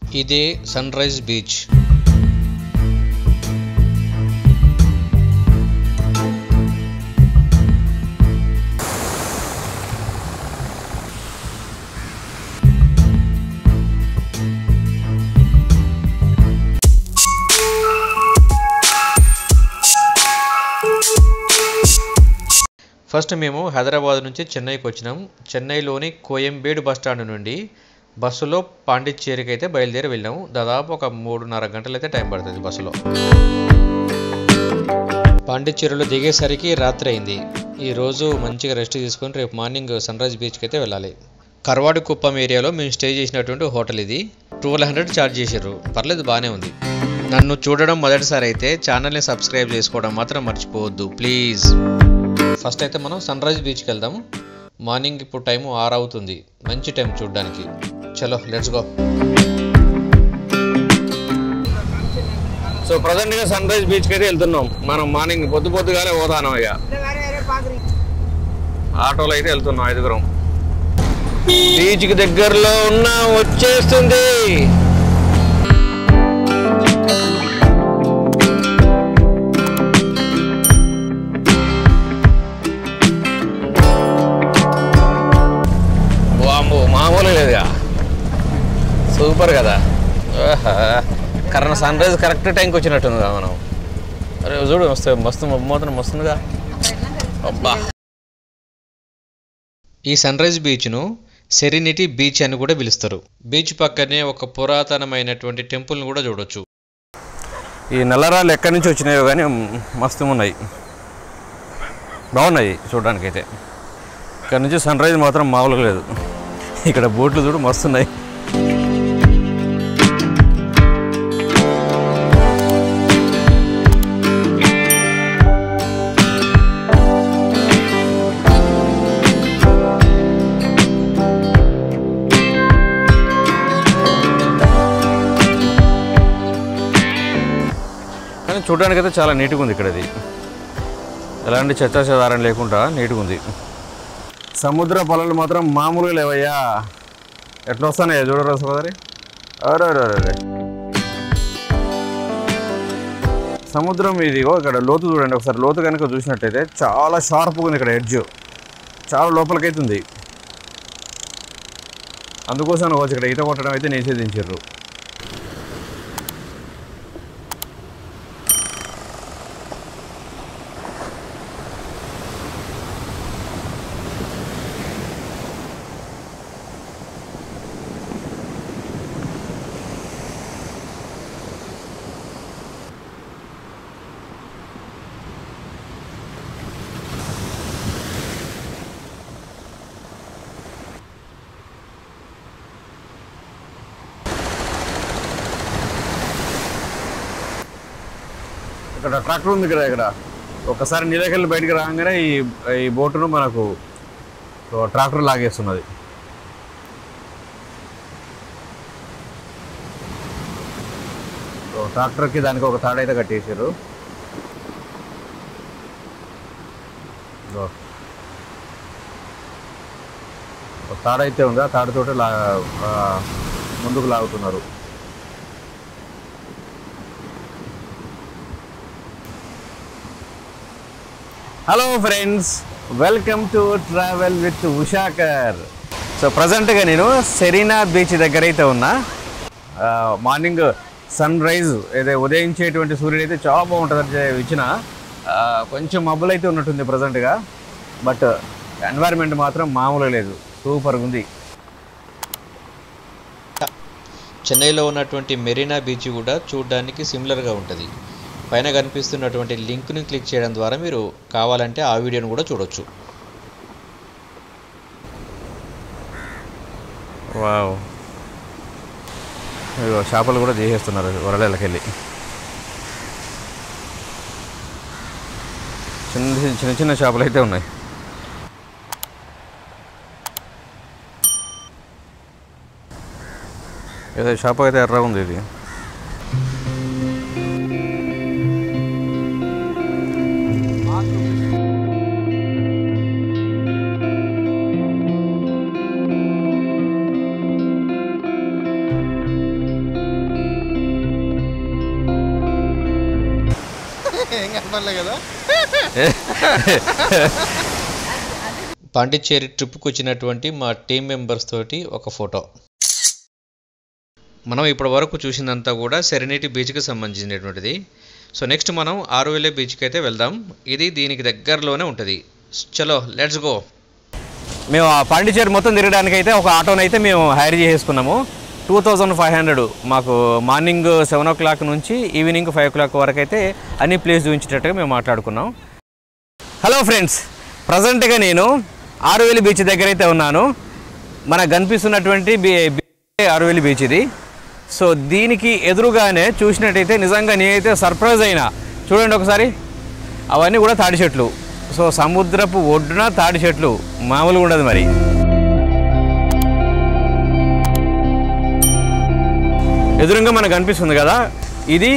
ఇదే sun rise beach. First మేము హైదరాబాద్ నుంచి చెన్నైకి వచ్చినాం. చెన్నైలోని కోయంబేడు బస్టాండ్ నుండి బస్సులో పాండిచ్చేరికి అయితే బయలుదేరి వెళ్ళాము. దాదాపు ఒక 3.5 గంటలు అయితే టైం పడుతుంది బస్సులో. పాండిచ్చేరిలో దిగేసరికి రాత్రి అయింది. ఈరోజు మంచిగా రెస్ట్ తీసుకొని రేపు మార్నింగ్ సన్ రైజ్ బీచ్కి అయితే వెళ్ళాలి. కర్వాడి కుప్పం ఏరియాలో మేము స్టే చేసినటువంటి హోటల్ ఇది. 1200 ఛార్జ్ చేసారు. పర్లేదు, బాగానే ఉంది. నన్ను చూడడం మొదటిసారి అయితే ఛానల్ని సబ్స్క్రైబ్ చేసుకోవడం మాత్రం మర్చిపోవద్దు ప్లీజ్. ఫస్ట్ అయితే మనం సన్ రైజ్ బీచ్కి వెళ్దాం. మార్నింగ్ ఇప్పుడు టైము 6 అవుతుంది. మంచి టైం చూడడానికి. చలో లెట్స్ గో. సో ప్రజెంట్గా సన్ రైజ్ బీచ్కి అయితే వెళ్తున్నాం. మనం మార్నింగ్ పొద్దుగాలే పోతాను. అయ్యా ఆటోలో అయితే వెళ్తున్నాం 5గురం. బీచ్కి దగ్గరలో ఉన్న వచ్చేస్తుంది. మామూలు లేదుగా, సూపర్ కదా. కరెంట్ సన్ రైజ్ కరెక్ట్ టైంకి వచ్చినట్టుందిగా మనం. అరే చూడు మస్తు మాత్రం వస్తుందిగా. అబ్బా, ఈ సన్ రైజ్ బీచ్ను సెరెనిటీ బీచ్ అని కూడా పిలుస్తారు. బీచ్ పక్కనే ఒక పురాతనమైనటువంటి టెంపుల్ని కూడా చూడొచ్చు. ఈ నల్లరాళ్ళు ఎక్కడి నుంచి వచ్చినాయో కానీ మస్తు ఉన్నాయి, బాగున్నాయి చూడడానికైతే. ఇక్కడ నుంచి సన్ రైజ్ మాత్రం మామూలుగా లేదు. ఇక్కడ బోట్లు చూడు మస్తున్నాయి. కానీ చూడడానికైతే చాలా నీట్గా ఉంది. ఇక్కడది ఎలాంటి చెత్తాచెదారం లేకుండా నీట్గా ఉంది. సముద్ర పొలాలు మాత్రం మామూలుగా లేవయ్యా. ఎట్లా వస్తానయ్యా చూడరా సోదరి. అరే సముద్రం ఇదిగో. ఇక్కడ లోతు చూడండి ఒకసారి. లోతు కనుక చూసినట్టయితే చాలా షార్ప్గా ఉంది. ఇక్కడ ఎడ్జ్ చాలా లోపలికైతే ఉంది. అందుకోసం వచ్చి ఇక్కడ ఈత కొట్టడం అయితే నిషేధించారు. ఇక్కడ ట్రాక్టర్ ఉంది. ఇక్కడ ఒకసారి నీళ్ళకెళ్ళి బయటికి రాగానే ఈ బోటును మనకు ట్రాక్టర్ లాగేస్తున్నది. ట్రాక్టర్కి దానికి ఒక తాడైతే కట్టేసారు. ఒక తాడైతే ఉంది. ఆ తాడుతోటి ముందుకు లాగుతున్నారు. Hello friends, welcome to travel with Ushakar. So ప్రజెంట్గా నేను సెరీనా బీచ్ దగ్గర అయితే ఉన్నా. మార్నింగ్ సన్ రైజ్ ఏదో ఉదయించేటువంటి సూర్యుడు అయితే చాలా బాగుంటుంది. ఇచ్చిన కొంచెం మబ్బులు అయితే ఉన్నట్టుంది ప్రజెంట్గా. బట్ ఎన్వైర్న్మెంట్ మాత్రం మామూలుగా లేదు, సూపర్గా ఉంది. చెన్నైలో ఉన్నటువంటి మెరీనా బీచ్ కూడా చూడడానికి సిమిలర్గా ఉంటుంది. పైన కనిపిస్తున్నటువంటి లింక్ని క్లిక్ చేయడం ద్వారా మీరు కావాలంటే ఆ వీడియోను కూడా చూడొచ్చు. వావ్, చేపలు కూడా తీసేస్తున్నారు వరలకి. చిన్న చిన్న చేపలు అయితే ఉన్నాయి. ఏదో చేప అయితే ఎర్రగా ఉంది ఇది. ఏం కనపడలే కదా. పాండిచ్చేరి ట్రిప్కి వచ్చినటువంటి మా టీం మెంబర్స్ తోటి ఒక ఫోటో. మనం ఇప్పటి వరకు చూసిందంతా కూడా సెరెనిటీ బీచ్కి సంబంధించినటువంటిది. సో నెక్స్ట్ మనం ఆరువేలే బీచ్కి అయితే వెళ్దాం. ఇది దీనికి దగ్గరలోనే ఉంటుంది. చలో లెట్స్ గో. మేము పాండిచ్చేరి మొత్తం తిరగడానికి అయితే ఒక ఆటోని అయితే మేము హైర్ చేసుకున్నాము. 2500 మాకు మార్నింగ్ 7 o'clock నుంచి ఈవినింగ్ 5 o'clock వరకు అయితే అన్ని ప్లేస్ చూపించేటట్టుగా మేము మాట్లాడుకున్నాం. హలో ఫ్రెండ్స్, ప్రజెంట్గా నేను ఆరువేలి బీచ్ దగ్గర అయితే ఉన్నాను. మనకు కనిపిస్తున్నటువంటి ఆరువేలి బీచ్ ఇది. సో దీనికి ఎదురుగానే చూసినట్టయితే నిజంగా నేనైతే సర్ప్రైజ్ అయినా. చూడండి ఒకసారి, అవన్నీ కూడా తాడి చెట్లు. సో సముద్రపు ఒడ్డున తాడి చెట్లు మామూలుగా ఉండదు. మరి ఎదురుగా మనకు కనిపిస్తుంది కదా, ఇది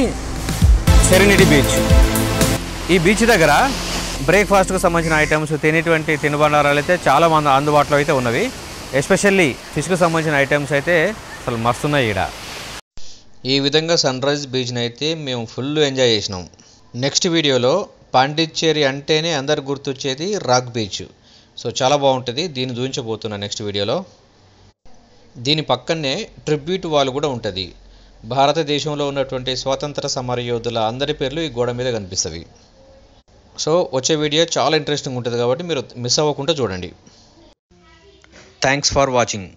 సెరెనిటీ బీచ్. ఈ బీచ్ దగ్గర బ్రేక్ఫాస్ట్కు సంబంధించిన ఐటమ్స్, తినేటువంటి తినుబండారాలు అయితే చాలా మంది అందుబాటులో అయితే ఉన్నవి. ఎస్పెషల్లీ ఫిష్కు సంబంధించిన ఐటమ్స్ అయితే అసలు మస్తున్నాయి ఇక్కడ. ఈ విధంగా సన్ రైజ్ బీచ్ని అయితే మేము ఫుల్ ఎంజాయ్ చేసినాం. నెక్స్ట్ వీడియోలో పాండిచ్చేరి అంటేనే అందరు గుర్తొచ్చేది రాక్ బీచ్. సో చాలా బాగుంటుంది, దీన్ని చూపించబోతున్నా నెక్స్ట్ వీడియోలో. దీని పక్కనే ట్రిబ్యూట్ వాల్ కూడా ఉంటుంది. భారతదేశంలో ఉన్నటువంటి స్వాతంత్ర సమరయోధుల అందరి పేర్లు ఈ గోడ మీద కనిపిస్తవి. సో వచ్చే వీడియో చాలా ఇంట్రెస్టింగ్ ఉంటుంది కాబట్టి మీరు మిస్ అవ్వకుండా చూడండి. Thanks for watching.